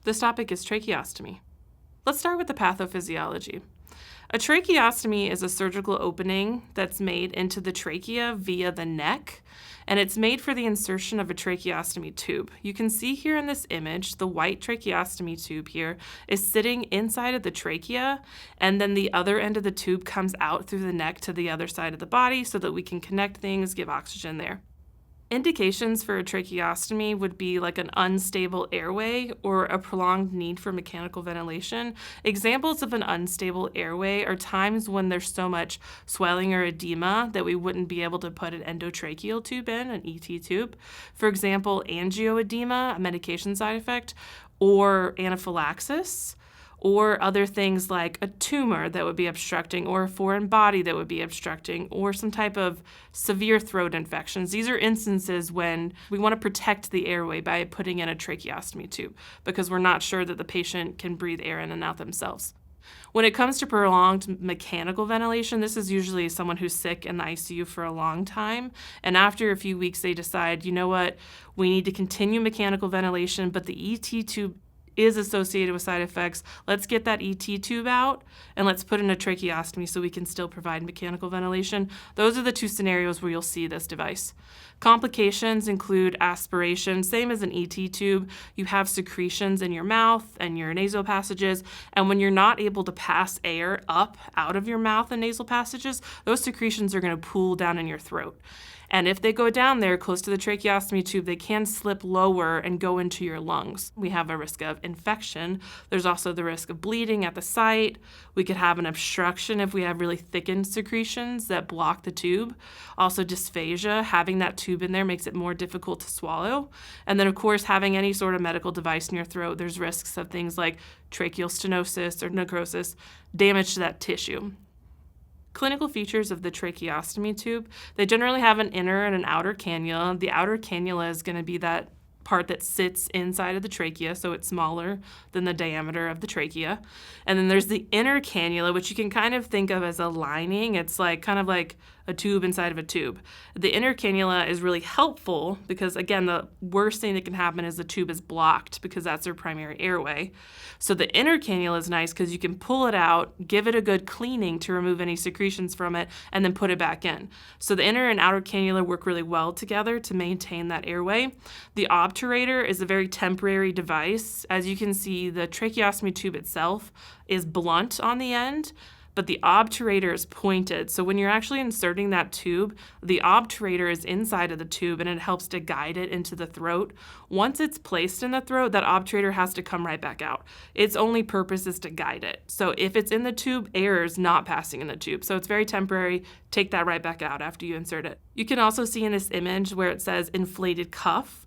This topic is tracheostomy. Let's start with the pathophysiology. A tracheostomy is a surgical opening that's made into the trachea via the neck, and it's made for the insertion of a tracheostomy tube. You can see here in this image, the white tracheostomy tube here is sitting inside of the trachea, and then the other end of the tube comes out through the neck to the other side of the body so that we can connect things, give oxygen there. Indications for a tracheostomy would be like an unstable airway or a prolonged need for mechanical ventilation. Examples of an unstable airway are times when there's so much swelling or edema that we wouldn't be able to put an endotracheal tube in, an ET tube. For example, angioedema, a medication side effect, or anaphylaxis, or other things like a tumor that would be obstructing, or a foreign body that would be obstructing, or some type of severe throat infections. These are instances when we want to protect the airway by putting in a tracheostomy tube because we're not sure that the patient can breathe air in and out themselves. When it comes to prolonged mechanical ventilation, this is usually someone who's sick in the ICU for a long time, and after a few weeks they decide, you know what, we need to continue mechanical ventilation, but the ET tube is associated with side effects. Let's get that ET tube out and let's put in a tracheostomy so we can still provide mechanical ventilation. Those are the two scenarios where you'll see this device. Complications include aspiration, same as an ET tube. You have secretions in your mouth and your nasal passages, and when you're not able to pass air up out of your mouth and nasal passages, those secretions are going to pool down in your throat. And if they go down there close to the tracheostomy tube, they can slip lower and go into your lungs. We have a risk of infection. There's also the risk of bleeding at the site. We could have an obstruction if we have really thickened secretions that block the tube. Also dysphagia, having that tube in there makes it more difficult to swallow. And then of course, having any sort of medical device in your throat, there's risks of things like tracheal stenosis or necrosis, damage to that tissue. Clinical features of the tracheostomy tube, they generally have an inner and an outer cannula. The outer cannula is going to be that part that sits inside of the trachea, so it's smaller than the diameter of the trachea. And then there's the inner cannula, which you can kind of think of as a lining. It's like kind of like a tube inside of a tube. The inner cannula is really helpful because, again, the worst thing that can happen is the tube is blocked because that's their primary airway. So the inner cannula is nice because you can pull it out, give it a good cleaning to remove any secretions from it, and then put it back in. So the inner and outer cannula work really well together to maintain that airway. The obturator is a very temporary device. As you can see, the tracheostomy tube itself is blunt on the end, but the obturator is pointed. So when you're actually inserting that tube, the obturator is inside of the tube and it helps to guide it into the throat. Once it's placed in the throat, that obturator has to come right back out. Its only purpose is to guide it. So if it's in the tube, air is not passing in the tube. So it's very temporary. Take that right back out after you insert it. You can also see in this image where it says inflated cuff.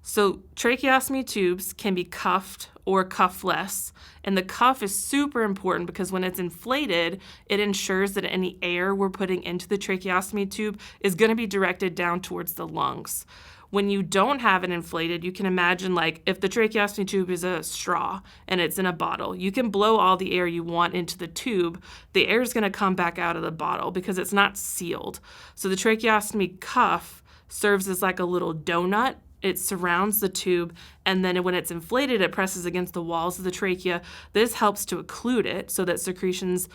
So tracheostomy tubes can be cuffed or cuffless, and the cuff is super important because when it's inflated, it ensures that any air we're putting into the tracheostomy tube is going to be directed down towards the lungs. When you don't have it inflated, you can imagine like if the tracheostomy tube is a straw and it's in a bottle, you can blow all the air you want into the tube. The air is going to come back out of the bottle because it's not sealed. So the tracheostomy cuff serves as like a little donut. It surrounds the tube, and then when it's inflated, it presses against the walls of the trachea. This helps to occlude it so that secretions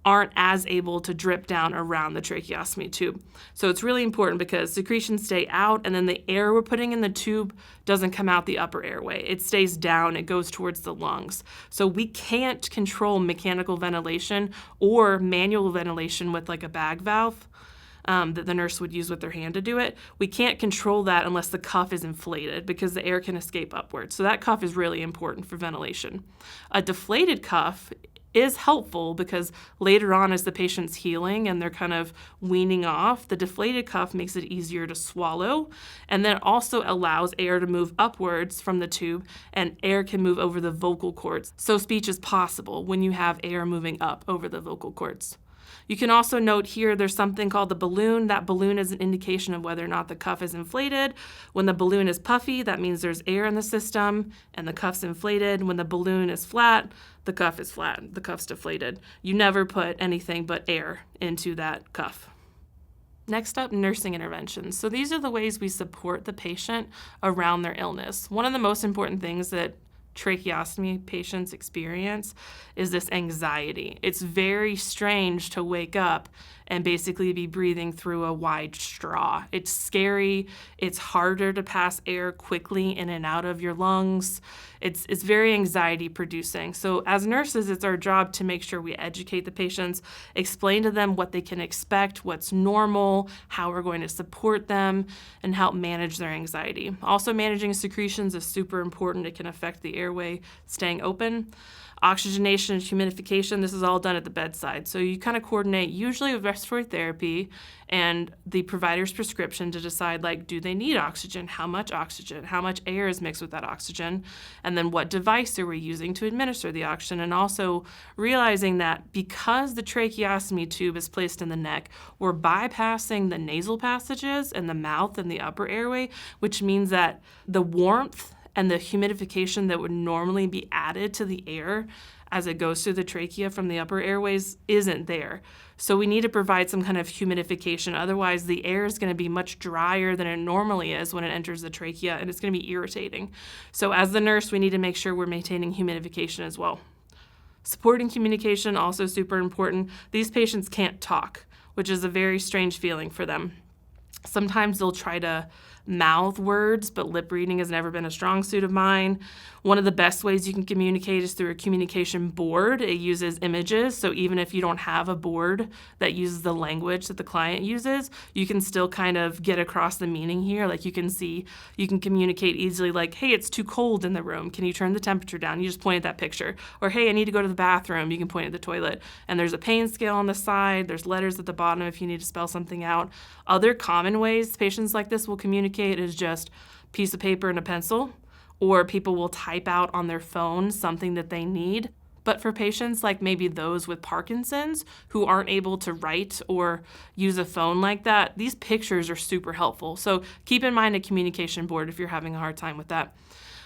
aren't as able to drip down around the tracheostomy tube. So it's really important because secretions stay out, and then the air we're putting in the tube doesn't come out the upper airway. It stays down, it goes towards the lungs. So we can't control mechanical ventilation or manual ventilation with like a bag valve. That the nurse would use with their hand to do it. We can't control that unless the cuff is inflated because the air can escape upwards. So that cuff is really important for ventilation. A deflated cuff is helpful because later on as the patient's healing and they're kind of weaning off, the deflated cuff makes it easier to swallow, and then also allows air to move upwards from the tube, and air can move over the vocal cords. So speech is possible when you have air moving up over the vocal cords. You can also note here there's something called the balloon. That balloon is an indication of whether or not the cuff is inflated. When the balloon is puffy, that means there's air in the system and the cuff's inflated. When the balloon is flat, the cuff is flat, the cuff's deflated. You never put anything but air into that cuff. Next up, nursing interventions. So these are the ways we support the patient around their illness. One of the most important things that tracheostomy patients experience is this anxiety. It's very strange to wake up and basically be breathing through a wide straw. It's scary. It's harder to pass air quickly in and out of your lungs. It's very anxiety producing. So as nurses, it's our job to make sure we educate the patients, explain to them what they can expect, what's normal, how we're going to support them, and help manage their anxiety. Also, managing secretions is super important. It can affect the airway staying open. Oxygenation and humidification, this is all done at the bedside. So you kind of coordinate usually with respiratory therapy and the provider's prescription to decide, like, do they need oxygen? How much air is mixed with that oxygen? And then what device are we using to administer the oxygen? And also realizing that because the tracheostomy tube is placed in the neck, we're bypassing the nasal passages and the mouth and the upper airway, which means that the warmth and the humidification that would normally be added to the air as it goes through the trachea from the upper airways isn't there. So we need to provide some kind of humidification. Otherwise, the air is going to be much drier than it normally is when it enters the trachea, and it's going to be irritating. So as the nurse, we need to make sure we're maintaining humidification as well. Supporting communication, also super important. These patients can't talk, which is a very strange feeling for them. Sometimes they'll try to mouth words, but lip reading has never been a strong suit of mine. One of the best ways you can communicate is through a communication board. It uses images, so even if you don't have a board that uses the language that the client uses, you can still kind of get across the meaning here. Like you can communicate easily, like, hey, it's too cold in the room. Can you turn the temperature down? You just point at that picture. Or, hey, I need to go to the bathroom. You can point at the toilet. And there's a pain scale on the side. There's letters at the bottom if you need to spell something out. Other common ways patients like this will communicate is just piece of paper and a pencil, or people will type out on their phone something that they need. But for patients like maybe those with Parkinson's who aren't able to write or use a phone like that, these pictures are super helpful. So keep in mind a communication board if you're having a hard time with that.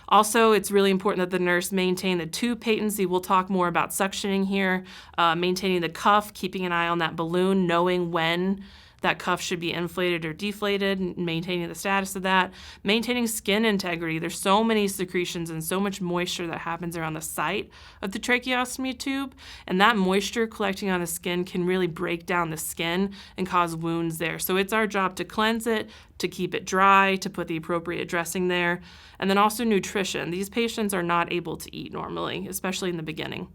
Also, it's really important that the nurse maintain the tube patency. We'll talk more about suctioning here, maintaining the cuff, keeping an eye on that balloon, knowing when that cuff should be inflated or deflated, maintaining the status of that, maintaining skin integrity. There's so many secretions and so much moisture that happens around the site of the tracheostomy tube, and that moisture collecting on the skin can really break down the skin and cause wounds there. So it's our job to cleanse it, to keep it dry, to put the appropriate dressing there, and then also nutrition. These patients are not able to eat normally, especially in the beginning.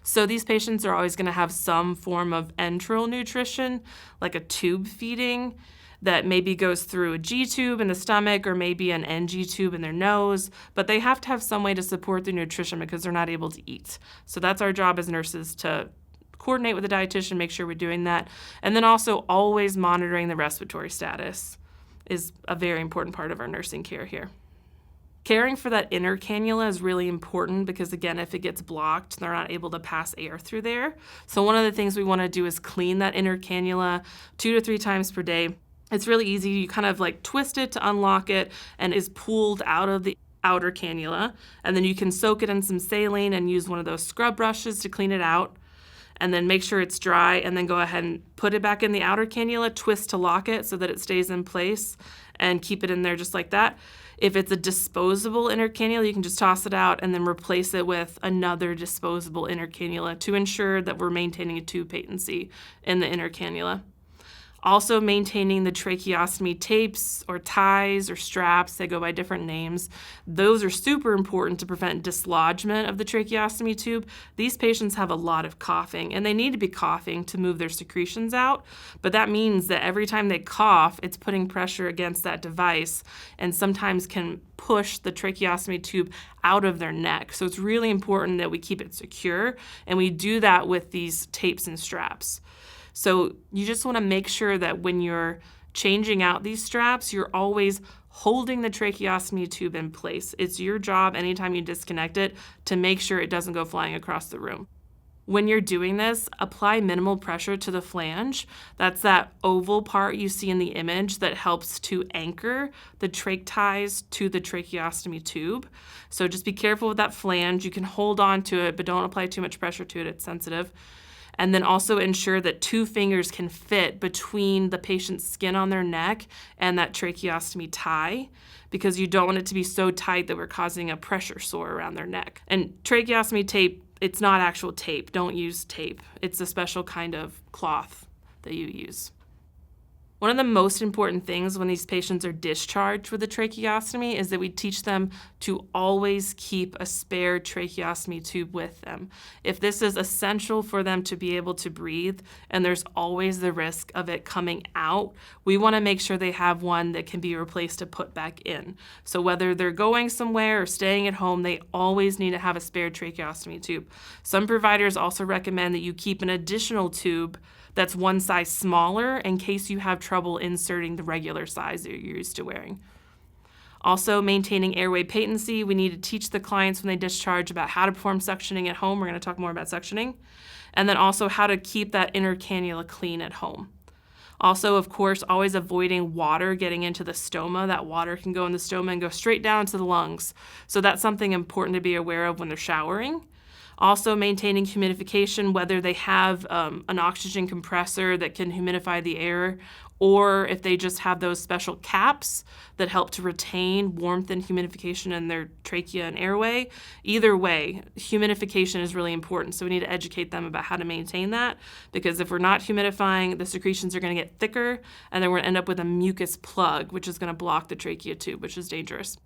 So these patients are always going to have some form of enteral nutrition, like a tube feeding that maybe goes through a G tube in the stomach or maybe an NG tube in their nose, but they have to have some way to support their nutrition because they're not able to eat. So that's our job as nurses, to coordinate with the dietitian, make sure we're doing that. And then also always monitoring the respiratory status is a very important part of our nursing care here. Caring for that inner cannula is really important because, again, if it gets blocked, they're not able to pass air through there. So one of the things we want to do is clean that inner cannula 2 to 3 times per day. It's really easy. You kind of like twist it to unlock it, and is pulled out of the outer cannula. And then you can soak it in some saline and use one of those scrub brushes to clean it out. And then make sure it's dry, and then go ahead and put it back in the outer cannula, twist to lock it so that it stays in place, and keep it in there just like that. If it's a disposable inner cannula, you can just toss it out and then replace it with another disposable inner cannula to ensure that we're maintaining a tube patency in the inner cannula. Also maintaining the tracheostomy tapes or ties or straps, they go by different names. Those are super important to prevent dislodgement of the tracheostomy tube. These patients have a lot of coughing, and they need to be coughing to move their secretions out, but that means that every time they cough, it's putting pressure against that device and sometimes can push the tracheostomy tube out of their neck. So it's really important that we keep it secure, and we do that with these tapes and straps. So you just want to make sure that when you're changing out these straps, you're always holding the tracheostomy tube in place. It's your job anytime you disconnect it to make sure it doesn't go flying across the room. When you're doing this, apply minimal pressure to the flange. That's that oval part you see in the image that helps to anchor the trach ties to the tracheostomy tube. So just be careful with that flange. You can hold on to it, but don't apply too much pressure to it. It's sensitive. And then also ensure that 2 fingers can fit between the patient's skin on their neck and that tracheostomy tie, because you don't want it to be so tight that we're causing a pressure sore around their neck. And tracheostomy tape, it's not actual tape. Don't use tape. It's a special kind of cloth that you use. One of the most important things when these patients are discharged with a tracheostomy is that we teach them to always keep a spare tracheostomy tube with them. If this is essential for them to be able to breathe, and there's always the risk of it coming out, we want to make sure they have one that can be replaced to put back in. So whether they're going somewhere or staying at home, they always need to have a spare tracheostomy tube. Some providers also recommend that you keep an additional tube that's one size smaller in case you have trouble inserting the regular size that you're used to wearing. Also, maintaining airway patency. We need to teach the clients when they discharge about how to perform suctioning at home. We're going to talk more about suctioning. And then also how to keep that inner cannula clean at home. Also, of course, always avoiding water getting into the stoma. That water can go in the stoma and go straight down to the lungs. So that's something important to be aware of when they're showering. Also maintaining humidification, whether they have an oxygen compressor that can humidify the air, or if they just have those special caps that help to retain warmth and humidification in their trachea and airway. Either way, humidification is really important, so we need to educate them about how to maintain that, because if we're not humidifying, the secretions are going to get thicker, and then we're going to end up with a mucus plug, which is going to block the trachea tube, which is dangerous.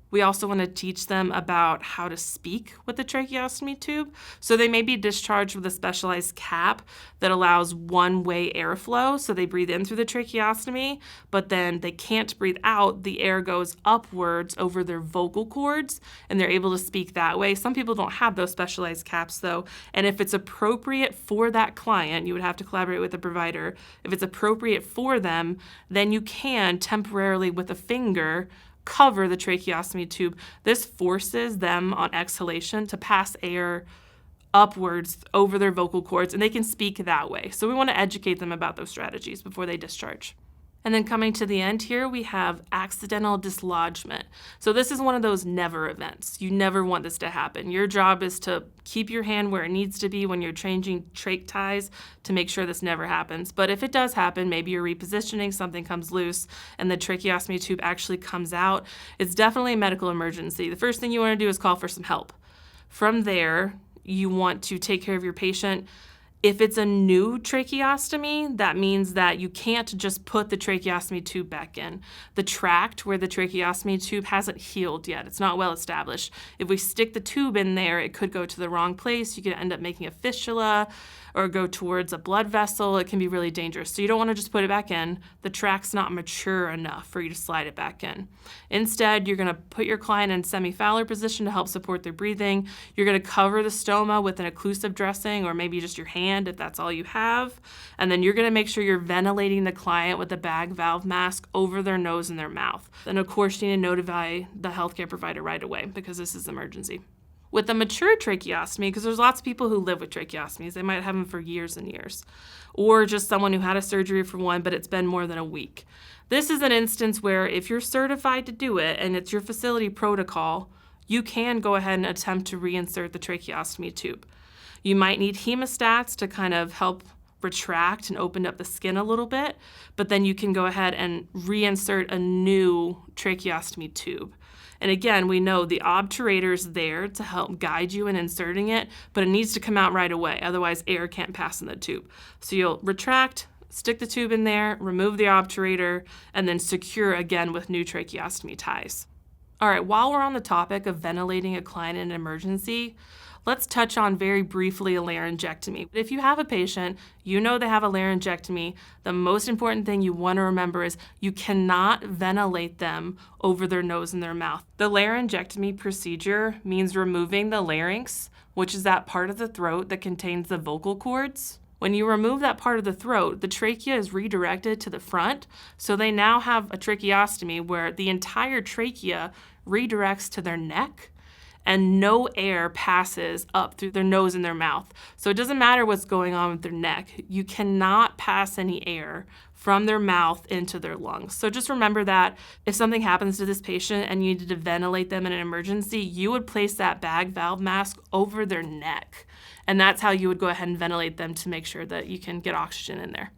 We also want to teach them about how to speak with the tracheostomy tube. So they may be discharged with a specialized cap that allows one-way airflow. So they breathe in through the tracheostomy, but then they can't breathe out. The air goes upwards over their vocal cords, and they're able to speak that way. Some people don't have those specialized caps, though. And if it's appropriate for that client, you would have to collaborate with the provider. If it's appropriate for them, then you can temporarily, with a finger, cover the tracheostomy tube. This forces them on exhalation to pass air upwards over their vocal cords, and they can speak that way. So we want to educate them about those strategies before they discharge. And then coming to the end here, we have accidental dislodgement. So this is one of those never events. You never want this to happen. Your job is to keep your hand where it needs to be when you're changing trach ties to make sure this never happens. But if it does happen, maybe you're repositioning, something comes loose, and the tracheostomy tube actually comes out, it's definitely a medical emergency. The first thing you want to do is call for some help. From there, you want to take care of your patient. If it's a new tracheostomy, that means that you can't just put the tracheostomy tube back in. The tract where the tracheostomy tube hasn't healed yet. It's not well established. If we stick the tube in there, it could go to the wrong place. You could end up making a fistula or go towards a blood vessel. It can be really dangerous. So you don't want to just put it back in. The tract's not mature enough for you to slide it back in. Instead, you're going to put your client in semi-Fowler position to help support their breathing. You're going to cover the stoma with an occlusive dressing, or maybe just your hand if that's all you have. And then you're going to make sure you're ventilating the client with a bag valve mask over their nose and their mouth. And of course, you need to notify the healthcare provider right away, because this is an emergency. With a mature tracheostomy, because there's lots of people who live with tracheostomies, they might have them for years and years, or just someone who had a surgery for one, but it's been more than a week. This is an instance where if you're certified to do it and it's your facility protocol, you can go ahead and attempt to reinsert the tracheostomy tube. You might need hemostats to kind of help retract and open up the skin a little bit, but then you can go ahead and reinsert a new tracheostomy tube. And again, we know the obturator is there to help guide you in inserting it, but it needs to come out right away. Otherwise, air can't pass in the tube. So you'll retract, stick the tube in there, remove the obturator, and then secure again with new tracheostomy ties. All right, while we're on the topic of ventilating a client in an emergency, let's touch on very briefly a laryngectomy. If you have a patient, you know they have a laryngectomy, the most important thing you want to remember is you cannot ventilate them over their nose and their mouth. The laryngectomy procedure means removing the larynx, which is that part of the throat that contains the vocal cords. When you remove that part of the throat, the trachea is redirected to the front, so they now have a tracheostomy where the entire trachea redirects to their neck. and no air passes up through their nose and their mouth. So it doesn't matter what's going on with their neck. You cannot pass any air from their mouth into their lungs. So just remember that if something happens to this patient and you needed to ventilate them in an emergency, you would place that bag valve mask over their neck. And that's how you would go ahead and ventilate them to make sure that you can get oxygen in there.